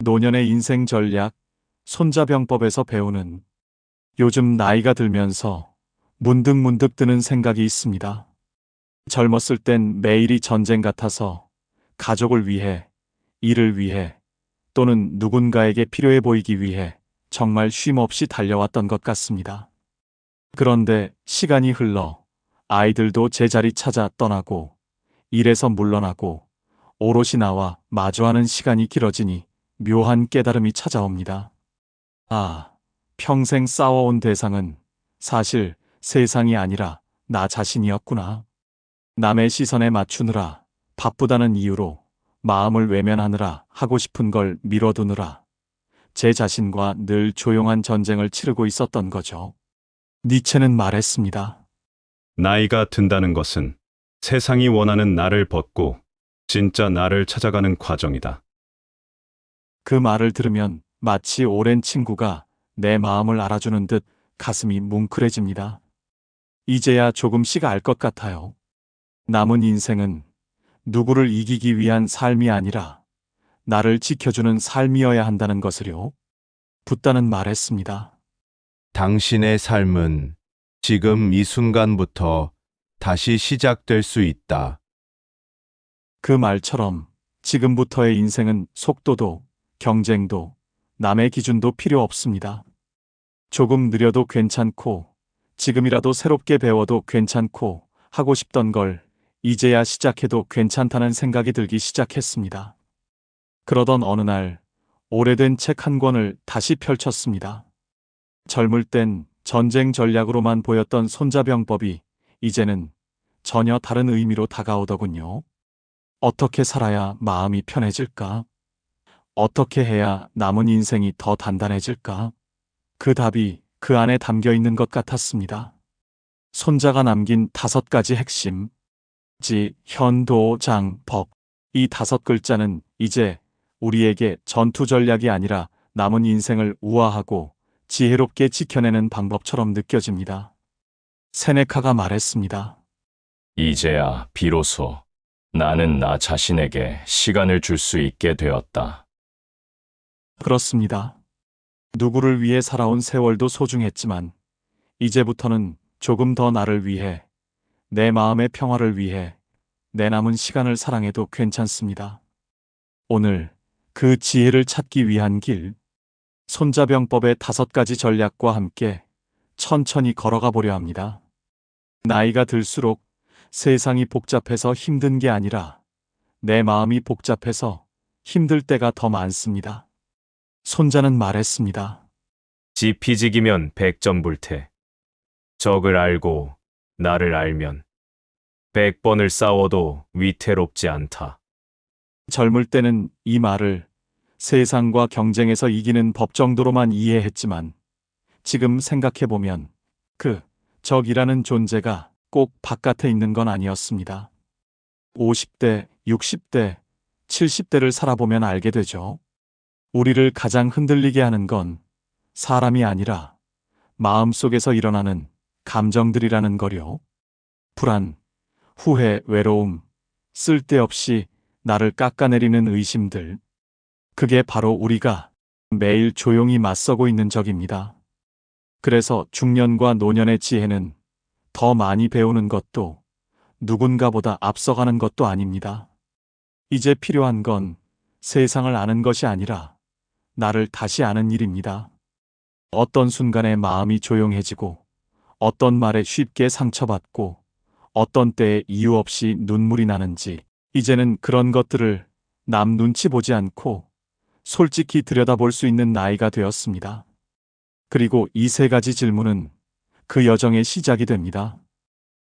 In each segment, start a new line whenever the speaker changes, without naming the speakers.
노년의 인생 전략, 손자병법에서 배우는 요즘 나이가 들면서 문득문득 드는 생각이 있습니다. 젊었을 땐 매일이 전쟁 같아서 가족을 위해, 일을 위해, 또는 누군가에게 필요해 보이기 위해 정말 쉼 없이 달려왔던 것 같습니다. 그런데 시간이 흘러 아이들도 제자리 찾아 떠나고 일에서 물러나고 오롯이 나와 마주하는 시간이 길어지니 묘한 깨달음이 찾아옵니다. 아, 평생 싸워온 대상은 사실 세상이 아니라 나 자신이었구나. 남의 시선에 맞추느라, 바쁘다는 이유로 마음을 외면하느라, 하고 싶은 걸 미뤄두느라 제 자신과 늘 조용한 전쟁을 치르고 있었던 거죠. 니체는 말했습니다.
나이가 든다는 것은 세상이 원하는 나를 벗고 진짜 나를 찾아가는 과정이다.
그 말을 들으면 마치 오랜 친구가 내 마음을 알아주는 듯 가슴이 뭉클해집니다. 이제야 조금씩 알 것 같아요. 남은 인생은 누구를 이기기 위한 삶이 아니라 나를 지켜주는 삶이어야 한다는 것을요. 붓다는 말했습니다.
당신의 삶은 지금 이 순간부터 다시 시작될 수 있다.
그 말처럼 지금부터의 인생은 속도도 경쟁도 남의 기준도 필요 없습니다. 조금 느려도 괜찮고 지금이라도 새롭게 배워도 괜찮고 하고 싶던 걸 이제야 시작해도 괜찮다는 생각이 들기 시작했습니다. 그러던 어느 날 오래된 책 한 권을 다시 펼쳤습니다. 젊을 땐 전쟁 전략으로만 보였던 손자병법이 이제는 전혀 다른 의미로 다가오더군요. 어떻게 살아야 마음이 편해질까? 어떻게 해야 남은 인생이 더 단단해질까? 그 답이 그 안에 담겨 있는 것 같았습니다. 손자가 남긴 5가지 핵심. 지, 현, 도, 장, 법. 이 5글자는 이제 우리에게 전투 전략이 아니라 남은 인생을 우아하고 지혜롭게 지켜내는 방법처럼 느껴집니다. 세네카가 말했습니다.
이제야 비로소 나는 나 자신에게 시간을 줄 수 있게 되었다.
그렇습니다. 누구를 위해 살아온 세월도 소중했지만 이제부터는 조금 더 나를 위해, 내 마음의 평화를 위해 내 남은 시간을 사랑해도 괜찮습니다. 오늘 그 지혜를 찾기 위한 길, 손자병법의 5가지 전략과 함께 천천히 걸어가 보려 합니다. 나이가 들수록 세상이 복잡해서 힘든 게 아니라 내 마음이 복잡해서 힘들 때가 더 많습니다. 손자는 말했습니다.
지피지기면 백전불태. 적을 알고 나를 알면 100번을 싸워도 위태롭지 않다.
젊을 때는 이 말을 세상과 경쟁에서 이기는 법 정도로만 이해했지만 지금 생각해보면 그 적이라는 존재가 꼭 바깥에 있는 건 아니었습니다. 50대, 60대, 70대를 살아보면 알게 되죠. 우리를 가장 흔들리게 하는 건 사람이 아니라 마음속에서 일어나는 감정들이라는 거요. 불안, 후회, 외로움, 쓸데없이 나를 깎아내리는 의심들. 그게 바로 우리가 매일 조용히 맞서고 있는 적입니다. 그래서 중년과 노년의 지혜는 더 많이 배우는 것도 누군가보다 앞서가는 것도 아닙니다. 이제 필요한 건 세상을 아는 것이 아니라 나를 다시 아는 일입니다. 어떤 순간에 마음이 조용해지고 어떤 말에 쉽게 상처받고 어떤 때에 이유 없이 눈물이 나는지 이제는 그런 것들을 남 눈치 보지 않고 솔직히 들여다볼 수 있는 나이가 되었습니다. 그리고 이 3가지 질문은 그 여정의 시작이 됩니다.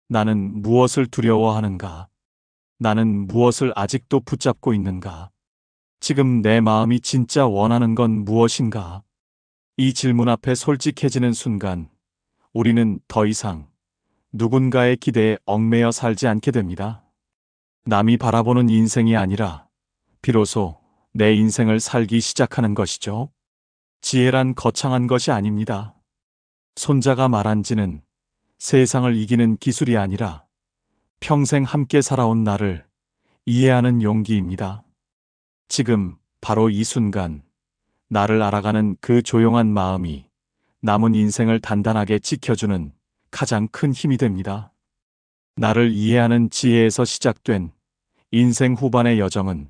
나는 무엇을 두려워하는가? 나는 무엇을 아직도 붙잡고 있는가? 지금 내 마음이 진짜 원하는 건 무엇인가? 이 질문 앞에 솔직해지는 순간 우리는 더 이상 누군가의 기대에 얽매여 살지 않게 됩니다. 남이 바라보는 인생이 아니라 비로소 내 인생을 살기 시작하는 것이죠. 지혜란 거창한 것이 아닙니다. 손자가 말한 지는 세상을 이기는 기술이 아니라 평생 함께 살아온 나를 이해하는 용기입니다. 지금 바로 이 순간 나를 알아가는 그 조용한 마음이 남은 인생을 단단하게 지켜주는 가장 큰 힘이 됩니다. 나를 이해하는 지혜에서 시작된 인생 후반의 여정은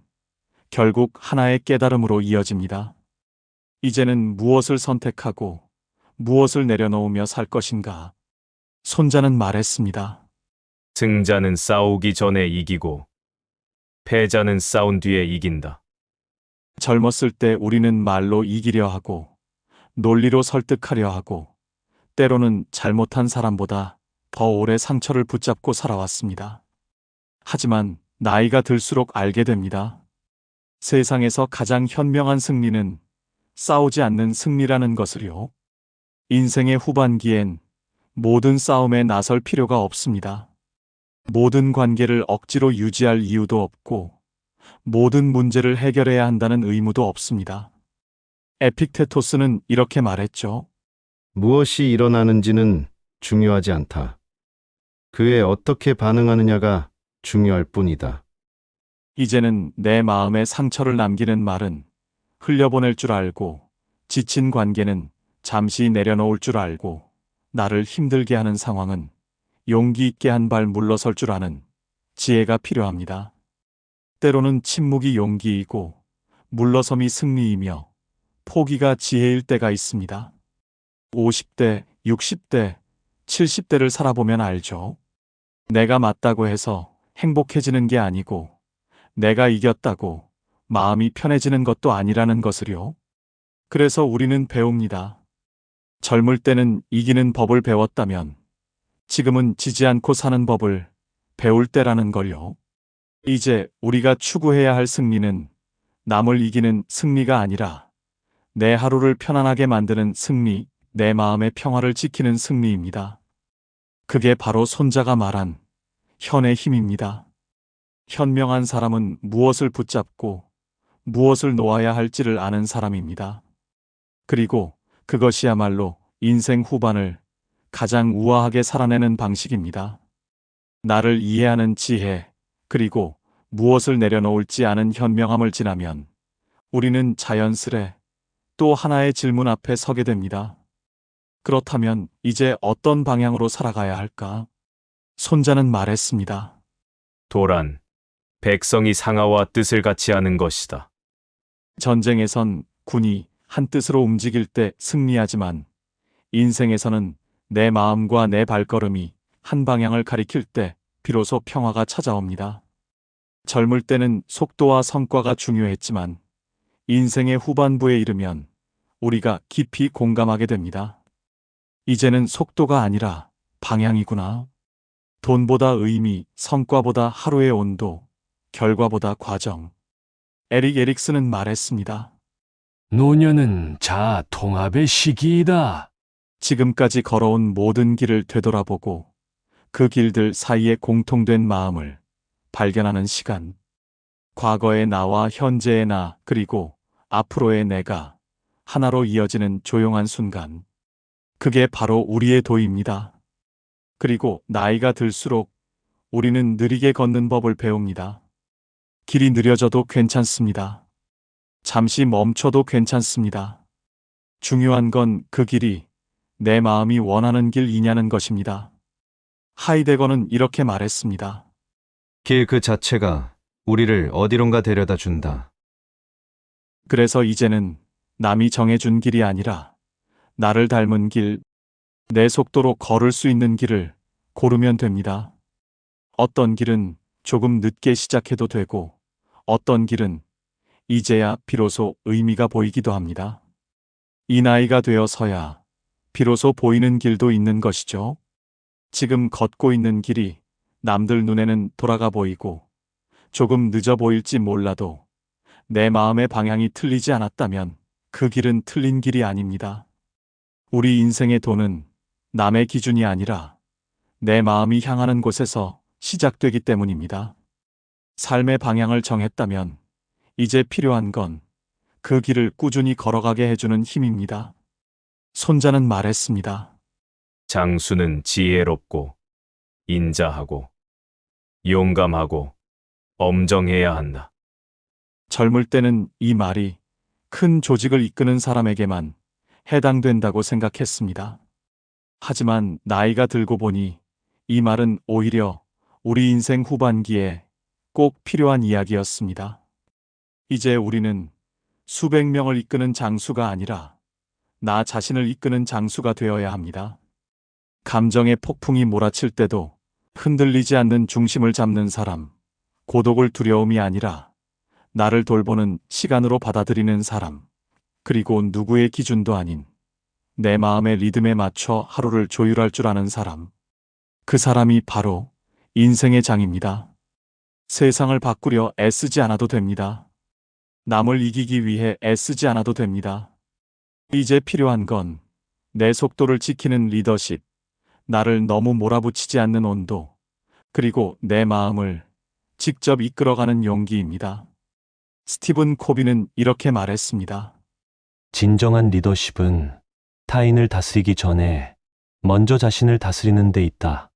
결국 하나의 깨달음으로 이어집니다. 이제는 무엇을 선택하고 무엇을 내려놓으며 살 것인가? 손자는 말했습니다.
승자는 싸우기 전에 이기고 패자는 싸운 뒤에 이긴다.
젊었을 때 우리는 말로 이기려 하고 논리로 설득하려 하고 때로는 잘못한 사람보다 더 오래 상처를 붙잡고 살아왔습니다. 하지만 나이가 들수록 알게 됩니다. 세상에서 가장 현명한 승리는 싸우지 않는 승리라는 것을요. 인생의 후반기엔 모든 싸움에 나설 필요가 없습니다. 모든 관계를 억지로 유지할 이유도 없고 모든 문제를 해결해야 한다는 의무도 없습니다. 에픽테토스는 이렇게 말했죠.
무엇이 일어나는지는 중요하지 않다. 그에 어떻게 반응하느냐가 중요할 뿐이다.
이제는 내 마음에 상처를 남기는 말은 흘려보낼 줄 알고 지친 관계는 잠시 내려놓을 줄 알고 나를 힘들게 하는 상황은 용기 있게 한 발 물러설 줄 아는 지혜가 필요합니다. 때로는 침묵이 용기이고 물러섬이 승리이며 포기가 지혜일 때가 있습니다. 50대, 60대, 70대를 살아보면 알죠. 내가 맞다고 해서 행복해지는 게 아니고 내가 이겼다고 마음이 편해지는 것도 아니라는 것을요. 그래서 우리는 배웁니다. 젊을 때는 이기는 법을 배웠다면 지금은 지지 않고 사는 법을 배울 때라는 걸요. 이제 우리가 추구해야 할 승리는 남을 이기는 승리가 아니라 내 하루를 편안하게 만드는 승리, 내 마음의 평화를 지키는 승리입니다. 그게 바로 손자가 말한 현의 힘입니다. 현명한 사람은 무엇을 붙잡고 무엇을 놓아야 할지를 아는 사람입니다. 그리고 그것이야말로 인생 후반을 가장 우아하게 살아내는 방식입니다. 나를 이해하는 지혜, 그리고 무엇을 내려놓을지 아는 현명함을 지나면 우리는 자연스레 또 하나의 질문 앞에 서게 됩니다. 그렇다면 이제 어떤 방향으로 살아가야 할까? 손자는 말했습니다.
도란, 백성이 상하와 뜻을 같이 하는 것이다.
전쟁에선 군이 한 뜻으로 움직일 때 승리하지만 인생에서는 내 마음과 내 발걸음이 한 방향을 가리킬 때 비로소 평화가 찾아옵니다. 젊을 때는 속도와 성과가 중요했지만 인생의 후반부에 이르면 우리가 깊이 공감하게 됩니다. 이제는 속도가 아니라 방향이구나. 돈보다 의미, 성과보다 하루의 온도, 결과보다 과정. 에릭 에릭슨은 말했습니다.
노년은 자아 통합의 시기이다.
지금까지 걸어온 모든 길을 되돌아보고 그 길들 사이에 공통된 마음을 발견하는 시간. 과거의 나와 현재의 나, 그리고 앞으로의 내가 하나로 이어지는 조용한 순간. 그게 바로 우리의 도입니다. 그리고 나이가 들수록 우리는 느리게 걷는 법을 배웁니다. 길이 느려져도 괜찮습니다. 잠시 멈춰도 괜찮습니다. 중요한 건 그 길이 내 마음이 원하는 길이냐는 것입니다. 하이데거는 이렇게 말했습니다.
길 그 자체가 우리를 어디론가 데려다 준다.
그래서 이제는 남이 정해준 길이 아니라 나를 닮은 길, 내 속도로 걸을 수 있는 길을 고르면 됩니다. 어떤 길은 조금 늦게 시작해도 되고 어떤 길은 이제야 비로소 의미가 보이기도 합니다. 이 나이가 되어서야 비로소 보이는 길도 있는 것이죠. 지금 걷고 있는 길이 남들 눈에는 돌아가 보이고 조금 늦어 보일지 몰라도 내 마음의 방향이 틀리지 않았다면 그 길은 틀린 길이 아닙니다. 우리 인생의 도는 남의 기준이 아니라 내 마음이 향하는 곳에서 시작되기 때문입니다. 삶의 방향을 정했다면 이제 필요한 건 그 길을 꾸준히 걸어가게 해주는 힘입니다. 손자는 말했습니다.
장수는 지혜롭고 인자하고 용감하고 엄정해야 한다.
젊을 때는 이 말이 큰 조직을 이끄는 사람에게만 해당된다고 생각했습니다. 하지만 나이가 들고 보니 이 말은 오히려 우리 인생 후반기에 꼭 필요한 이야기였습니다. 이제 우리는 수백 명을 이끄는 장수가 아니라 나 자신을 이끄는 장수가 되어야 합니다. 감정의 폭풍이 몰아칠 때도 흔들리지 않는 중심을 잡는 사람, 고독을 두려움이 아니라 나를 돌보는 시간으로 받아들이는 사람, 그리고 누구의 기준도 아닌 내 마음의 리듬에 맞춰 하루를 조율할 줄 아는 사람. 그 사람이 바로 인생의 장입니다. 세상을 바꾸려 애쓰지 않아도 됩니다. 남을 이기기 위해 애쓰지 않아도 됩니다. 이제 필요한 건 내 속도를 지키는 리더십, 나를 너무 몰아붙이지 않는 온도, 그리고 내 마음을 직접 이끌어가는 용기입니다. 스티븐 코비는 이렇게 말했습니다.
진정한 리더십은 타인을 다스리기 전에 먼저 자신을 다스리는 데 있다.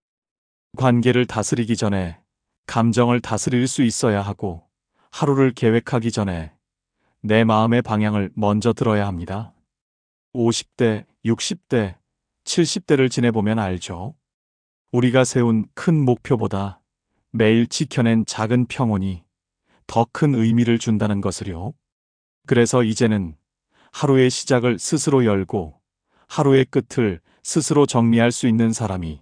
관계를 다스리기 전에 감정을 다스릴 수 있어야 하고, 하루를 계획하기 전에 내 마음의 방향을 먼저 들어야 합니다. 50대, 60대, 70대를 지내보면 알죠. 우리가 세운 큰 목표보다 매일 지켜낸 작은 평온이 더 큰 의미를 준다는 것을요. 그래서 이제는 하루의 시작을 스스로 열고 하루의 끝을 스스로 정리할 수 있는 사람이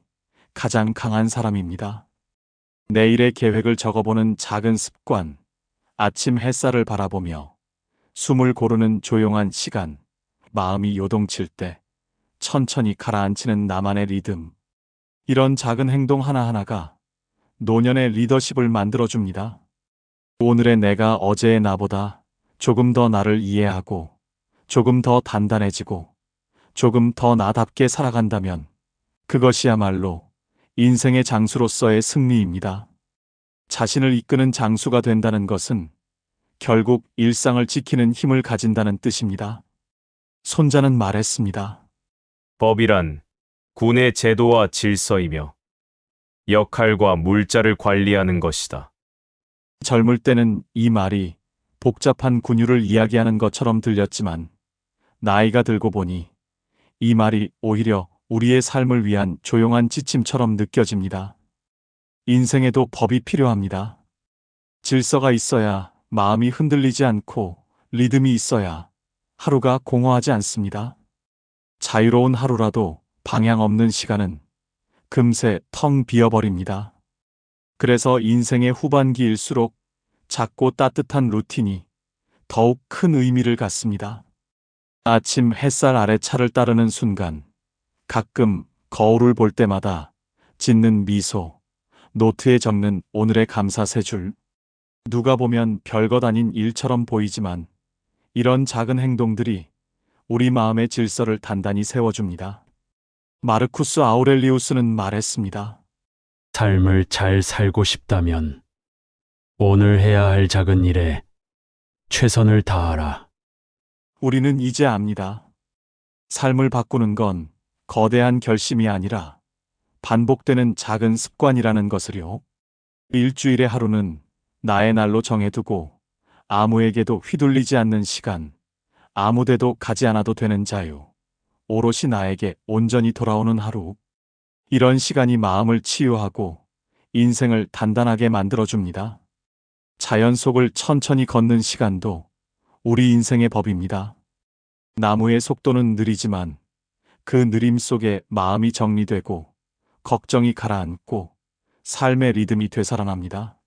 가장 강한 사람입니다. 내일의 계획을 적어보는 작은 습관, 아침 햇살을 바라보며 숨을 고르는 조용한 시간, 마음이 요동칠 때 천천히 가라앉히는 나만의 리듬. 이런 작은 행동 하나하나가 노년의 리더십을 만들어줍니다. 오늘의 내가 어제의 나보다 조금 더 나를 이해하고 조금 더 단단해지고 조금 더 나답게 살아간다면 그것이야말로 인생의 장수로서의 승리입니다. 자신을 이끄는 장수가 된다는 것은 결국 일상을 지키는 힘을 가진다는 뜻입니다. 손자는 말했습니다.
법이란 군의 제도와 질서이며 역할과 물자를 관리하는 것이다.
젊을 때는 이 말이 복잡한 군유를 이야기하는 것처럼 들렸지만 나이가 들고 보니 이 말이 오히려 우리의 삶을 위한 조용한 지침처럼 느껴집니다. 인생에도 법이 필요합니다. 질서가 있어야 마음이 흔들리지 않고 리듬이 있어야 하루가 공허하지 않습니다. 자유로운 하루라도 방향 없는 시간은 금세 텅 비어버립니다. 그래서 인생의 후반기일수록 작고 따뜻한 루틴이 더욱 큰 의미를 갖습니다. 아침 햇살 아래 차를 따르는 순간, 가끔 거울을 볼 때마다 짓는 미소, 노트에 적는 오늘의 감사 세 줄. 누가 보면 별것 아닌 일처럼 보이지만 이런 작은 행동들이 우리 마음의 질서를 단단히 세워줍니다. 마르쿠스 아우렐리우스는 말했습니다.
삶을 잘 살고 싶다면 오늘 해야 할 작은 일에 최선을 다하라.
우리는 이제 압니다. 삶을 바꾸는 건 거대한 결심이 아니라 반복되는 작은 습관이라는 것을요. 일주일의 하루는 나의 날로 정해두고 아무에게도 휘둘리지 않는 시간, 아무데도 가지 않아도 되는 자유, 오롯이 나에게 온전히 돌아오는 하루. 이런 시간이 마음을 치유하고 인생을 단단하게 만들어줍니다. 자연 속을 천천히 걷는 시간도 우리 인생의 법입니다. 나무의 속도는 느리지만 그 느림 속에 마음이 정리되고 걱정이 가라앉고 삶의 리듬이 되살아납니다.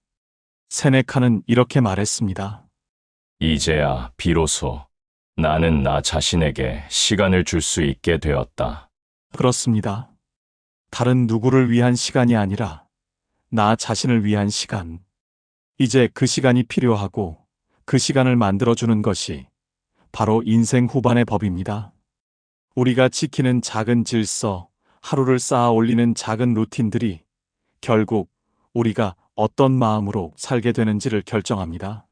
세네카는 이렇게 말했습니다.
이제야 비로소 나는 나 자신에게 시간을 줄 수 있게 되었다.
그렇습니다. 다른 누구를 위한 시간이 아니라 나 자신을 위한 시간. 이제 그 시간이 필요하고 그 시간을 만들어주는 것이 바로 인생 후반의 법입니다. 우리가 지키는 작은 질서, 하루를 쌓아 올리는 작은 루틴들이 결국 우리가 어떤 마음으로 살게 되는지를 결정합니다.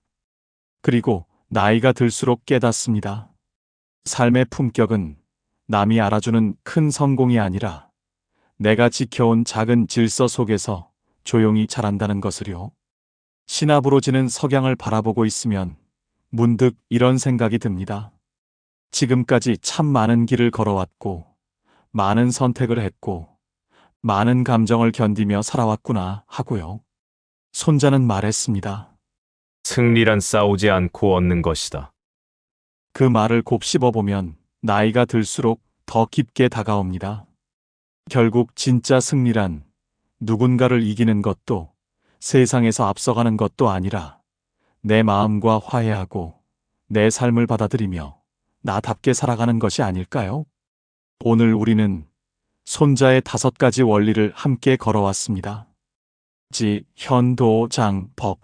그리고 나이가 들수록 깨닫습니다. 삶의 품격은 남이 알아주는 큰 성공이 아니라 내가 지켜온 작은 질서 속에서 조용히 자란다는 것을요. 시나브로지는 석양을 바라보고 있으면 문득 이런 생각이 듭니다. 지금까지 참 많은 길을 걸어왔고, 많은 선택을 했고, 많은 감정을 견디며 살아왔구나 하고요. 손자는 말했습니다.
승리란 싸우지 않고 얻는 것이다.
그 말을 곱씹어보면 나이가 들수록 더 깊게 다가옵니다. 결국 진짜 승리란 누군가를 이기는 것도 세상에서 앞서가는 것도 아니라 내 마음과 화해하고 내 삶을 받아들이며 나답게 살아가는 것이 아닐까요? 오늘 우리는 손자의 5가지 원리를 함께 걸어왔습니다. 지, 현, 도, 장, 법.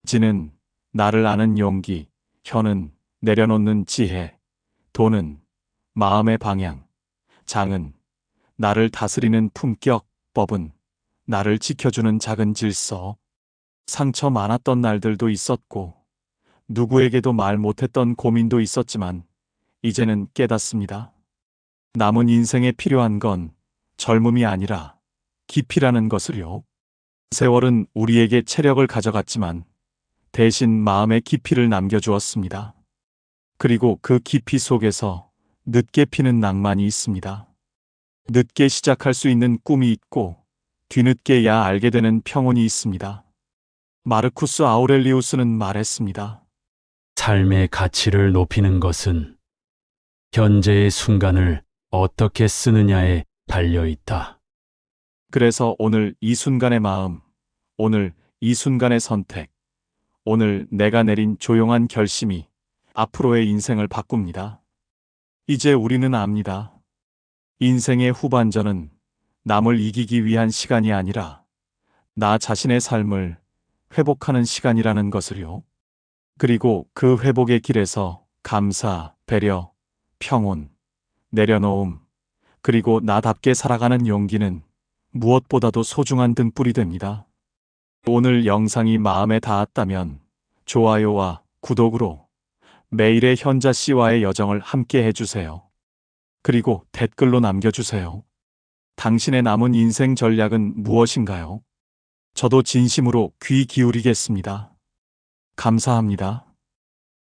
지는 나를 아는 용기, 현은 내려놓는 지혜, 도는 마음의 방향, 장은 나를 다스리는 품격, 법은 나를 지켜주는 작은 질서. 상처 많았던 날들도 있었고, 누구에게도 말 못했던 고민도 있었지만, 이제는 깨닫습니다. 남은 인생에 필요한 건 젊음이 아니라 깊이라는 것을요. 세월은 우리에게 체력을 가져갔지만, 대신 마음의 깊이를 남겨주었습니다. 그리고 그 깊이 속에서 늦게 피는 낭만이 있습니다. 늦게 시작할 수 있는 꿈이 있고 뒤늦게야 알게 되는 평온이 있습니다. 마르쿠스 아우렐리우스는 말했습니다.
삶의 가치를 높이는 것은 현재의 순간을 어떻게 쓰느냐에 달려 있다.
그래서 오늘 이 순간의 마음, 오늘 이 순간의 선택, 오늘 내가 내린 조용한 결심이 앞으로의 인생을 바꿉니다. 이제 우리는 압니다. 인생의 후반전은 남을 이기기 위한 시간이 아니라 나 자신의 삶을 회복하는 시간이라는 것을요. 그리고 그 회복의 길에서 감사, 배려, 평온, 내려놓음, 그리고 나답게 살아가는 용기는 무엇보다도 소중한 등불이 됩니다. 오늘 영상이 마음에 닿았다면 좋아요와 구독으로 매일의 현자 씨와의 여정을 함께 해주세요. 그리고 댓글로 남겨주세요. 당신의 남은 인생 전략은 무엇인가요? 저도 진심으로 귀 기울이겠습니다. 감사합니다.